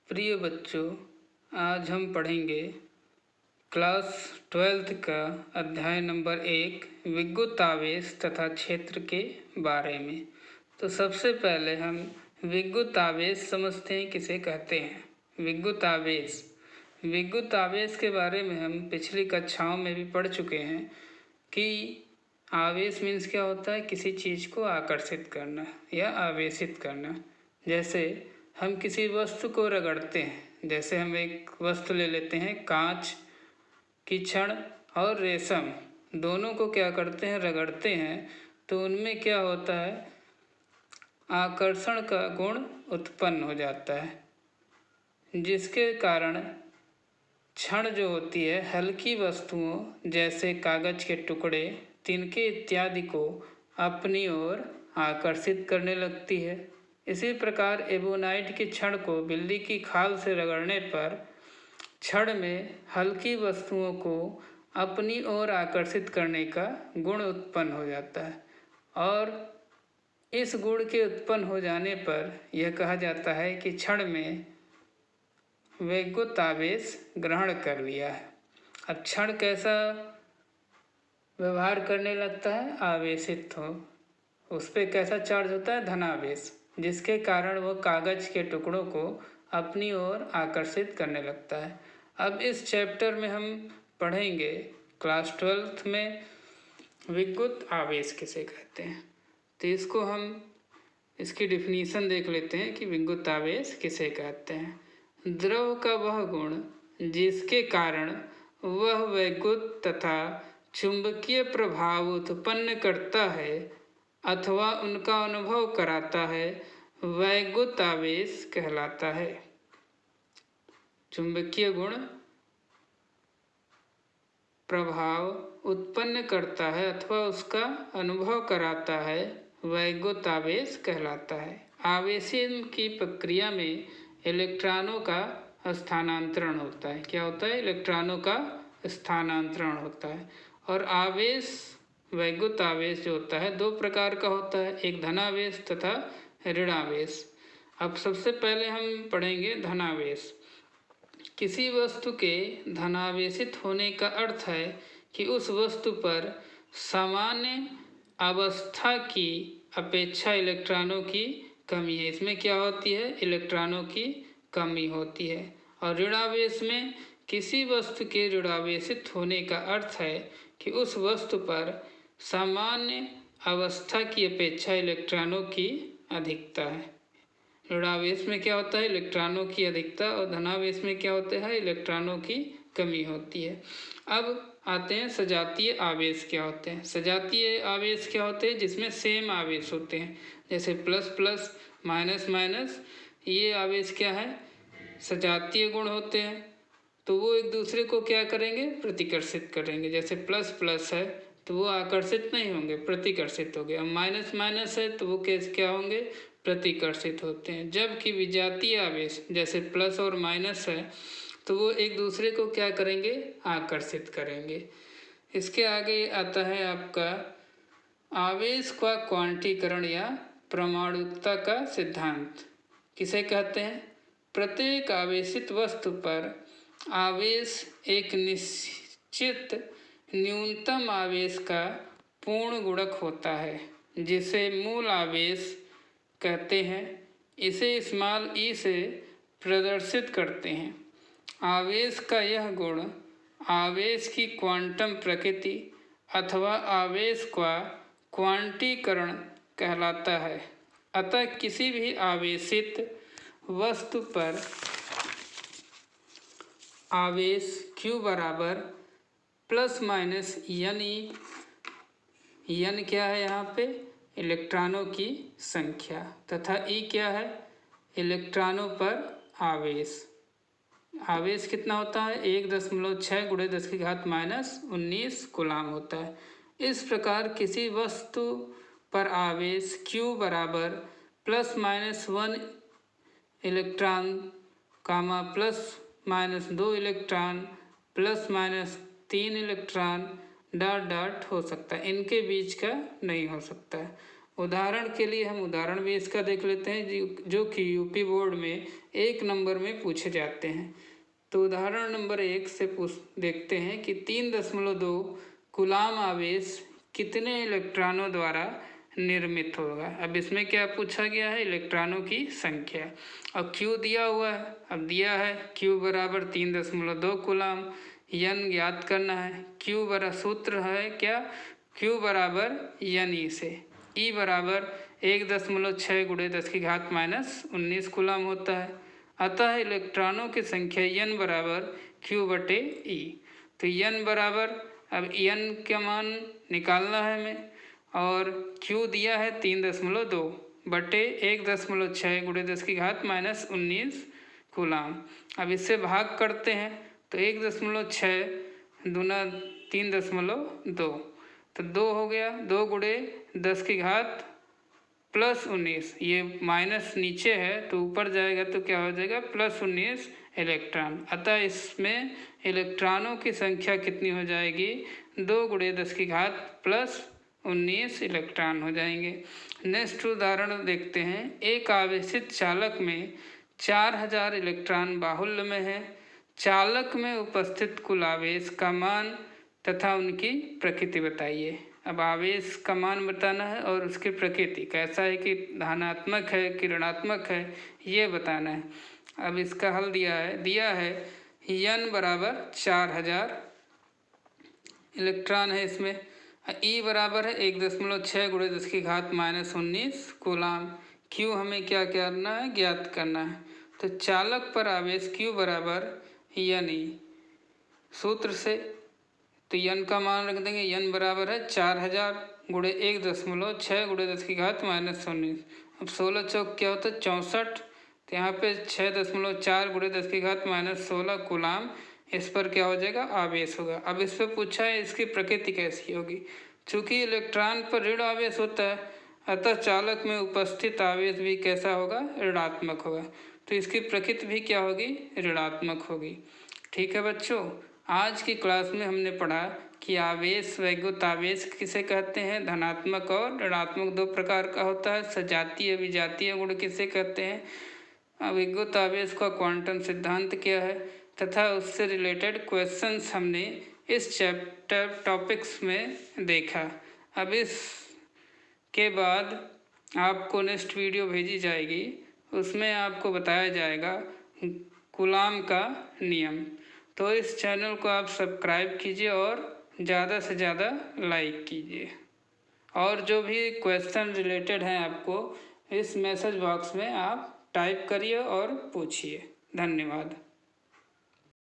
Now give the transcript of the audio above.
प्रिय बच्चों, आज हम पढ़ेंगे क्लास 12th का अध्याय नंबर 1 विद्युत आवेश तथा क्षेत्र के बारे में। तो सबसे पहले हम विद्युत आवेश समझते हैं किसे कहते हैं। विद्युत आवेश के बारे में हम पिछली कक्षाओं में भी पढ़ चुके हैं कि आवेश मीन्स क्या होता है, किसी चीज़ को आकर्षित करना या आवेशित करना। जैसे हम किसी वस्तु को रगड़ते हैं, जैसे हम एक वस्तु ले लेते हैं, कांच की छड़ और रेशम, दोनों को क्या करते हैं, रगड़ते हैं, तो उनमें क्या होता है, आकर्षण का गुण उत्पन्न हो जाता है, जिसके कारण क्षण जो होती है हल्की वस्तुओं जैसे कागज के टुकड़े, तिनके इत्यादि को अपनी ओर आकर्षित करने लगती है। इसी प्रकार एबोनाइट की छड़ को बिल्ली की खाल से रगड़ने पर छड़ में हल्की वस्तुओं को अपनी ओर आकर्षित करने का गुण उत्पन्न हो जाता है, और इस गुण के उत्पन्न हो जाने पर यह कहा जाता है कि छड़ में विद्युत आवेश ग्रहण कर लिया है। अब क्षण कैसा व्यवहार करने लगता है, आवेशित हो, उस पर कैसा चार्ज होता है, धनावेश, जिसके कारण वो कागज के टुकड़ों को अपनी ओर आकर्षित करने लगता है। अब इस चैप्टर में हम पढ़ेंगे क्लास 12th में विद्युत आवेश किसे कहते हैं। तो इसको हम इसकी डिफिनीशन देख लेते हैं कि विद्युत आवेश किसे कहते हैं। द्रव का वह गुण जिसके कारण वह विद्युत तथा चुंबकीय प्रभाव उत्पन्न करता है अथवा उनका अनुभव कराता है, विद्युत आवेश कहलाता है। चुंबकीय गुण प्रभाव उत्पन्न करता है अथवा उसका अनुभव कराता है, विद्युत आवेश कहलाता है। आवेशन की प्रक्रिया में इलेक्ट्रॉनों का स्थानांतरण होता है। क्या होता है, इलेक्ट्रॉनों का स्थानांतरण होता है। और आवेश, विद्युत आवेश जो होता है दो प्रकार का होता है, एक धनावेश तथा ऋणावेश। अब सबसे पहले हम पढ़ेंगे धनावेश। किसी वस्तु के धनावेशित होने का अर्थ है कि उस वस्तु पर सामान्य अवस्था की अपेक्षा इलेक्ट्रॉनों की कमी है। इसमें क्या होती है, इलेक्ट्रॉनों की कमी होती है। और ऋणावेश में किसी वस्तु के ऋणावेशित होने का अर्थ है कि उस वस्तु पर सामान्य अवस्था की अपेक्षा इलेक्ट्रॉनों की अधिकता है। ऋणावेश में क्या होता है, इलेक्ट्रॉनों की अधिकता, और धनावेश में क्या होता है, इलेक्ट्रॉनों की कमी होती है। अब आते हैं सजातीय आवेश क्या होते हैं। सजातीय आवेश क्या होते हैं, जिसमें सेम आवेश होते हैं, जैसे प्लस प्लस, माइनस माइनस, ये आवेश क्या है, सजातीय गुण होते हैं। तो वो एक दूसरे को क्या करेंगे, प्रतिकर्षित करेंगे। जैसे प्लस प्लस है तो वो आकर्षित नहीं होंगे, प्रतिकर्षित हो गए। अब माइनस माइनस है तो वो कैसे क्या होंगे, प्रतिकर्षित होते हैं। जबकि विजातीय आवेश जैसे प्लस और माइनस है तो वो एक दूसरे को क्या करेंगे, आकर्षित करेंगे। इसके आगे आता है आपका आवेश का क्वांटीकरण या परमाणुकता का सिद्धांत किसे कहते हैं। प्रत्येक आवेशित वस्तु पर आवेश एक निश्चित न्यूनतम आवेश का पूर्ण गुणक होता है, जिसे मूल आवेश कहते हैं। इसे स्मॉल ई से प्रदर्शित करते हैं। आवेश का यह गुण आवेश की क्वांटम प्रकृति अथवा आवेश का क्वांटीकरण कहलाता है। अतः किसी भी आवेशित वस्तु पर आवेश Q बराबर प्लस माइनस यानी n क्या है, यहाँ पे इलेक्ट्रॉनों की संख्या, तथा E क्या है, इलेक्ट्रॉनों पर आवेश। आवेश कितना होता है, 1.6 × 10⁻⁻19 कूलाम होता है। इस प्रकार किसी वस्तु पर आवेश Q बराबर plus minus 1 electron comma plus minus 2 electron plus minus 3 electron dot dot हो सकता है, इनके बीच का नहीं हो सकता है। उदाहरण के लिए हम उदाहरण भी इसका देख लेते हैं जो कि यूपी बोर्ड में 1 नंबर में पूछे जाते हैं। तो उदाहरण नंबर 1 से देखते हैं कि 3.2 कूलाम आवेश कितने इलेक्ट्रॉनों द्वारा निर्मित होगा। अब इसमें क्या पूछा गया है, इलेक्ट्रॉनों की संख्या। अब Q दिया हुआ है, अब दिया है Q बराबर 3.2 कूलाम, N ज्ञात करना है। Q बराबर सूत्र है क्या, Q बराबर N से E बराबर 1.6 × 10⁻⁻19 कूलाम होता है। अतः इलेक्ट्रॉनों की संख्या N बराबर Q/E। तो N बराबर, अब N का मान निकालना है हमें, और Q दिया है 3.2 बटे 1.6 × 10⁻⁻19 कूलाम। अब इससे भाग करते हैं तो 1.6 दूना 3.2, तो 2 हो गया, 2 × 10⁻+19, ये माइनस नीचे है तो ऊपर जाएगा तो क्या हो जाएगा, +19 इलेक्ट्रॉन। अतः इसमें इलेक्ट्रॉनों की संख्या कितनी हो जाएगी, 2 × 10⁻+19 इलेक्ट्रॉन हो जाएंगे। नेक्स्ट उदाहरण देखते हैं। एक आवेशित चालक में 4000 इलेक्ट्रॉन बाहुल्य में है। चालक में उपस्थित कुल आवेश का मान तथा उनकी प्रकृति बताइए। अब आवेश का मान बताना है और उसकी प्रकृति कैसा है, कि धनात्मक है कि ऋणात्मक है, ये बताना है। अब इसका हल दिया है N बराबर 4000 इलेक्ट्रॉन है इसमें। E बराबर है 1.6 × 10⁻⁻19 कूलाम। Q हमें क्या करना है, ज्ञात करना है। तो चालक पर आवेश Q बराबर N सूत्र से, तो N का मान रख देंगे, N बराबर है 4000 × 1.6 × 10⁻⁻19। अब 16 चौक क्या होता है, 64, तो यहाँ पे 6.4 × 10⁻16 कूलाम इस पर क्या हो जाएगा, आवेश होगा। अब इस पर पूछा है इसकी प्रकृति कैसी होगी। चूँकि इलेक्ट्रॉन पर ऋण आवेश होता है, अतः चालक में उपस्थित आवेश भी कैसा होगा, ऋणात्मक होगा। तो इसकी प्रकृति भी क्या होगी, ऋणात्मक होगी। ठीक है बच्चों, आज की क्लास में हमने पढ़ा कि आवेश वैद्युत आवेश किसे कहते हैं, धनात्मक और ऋणात्मक 2 प्रकार का होता है। सजातीय विजातीय गुण किसे कहते हैं, वैद्युत आवेश का क्वांटम सिद्धांत क्या है, तथा उससे रिलेटेड क्वेश्चंस हमने इस चैप्टर टॉपिक्स में देखा। अब इस के बाद आपको नेक्स्ट वीडियो भेजी जाएगी, उसमें आपको बताया जाएगा कूलाम का नियम। तो इस चैनल को आप सब्सक्राइब कीजिए और ज़्यादा से ज़्यादा लाइक कीजिए, और जो भी क्वेश्चन रिलेटेड हैं आपको इस मैसेज बॉक्स में आप टाइप करिए और पूछिए। धन्यवाद।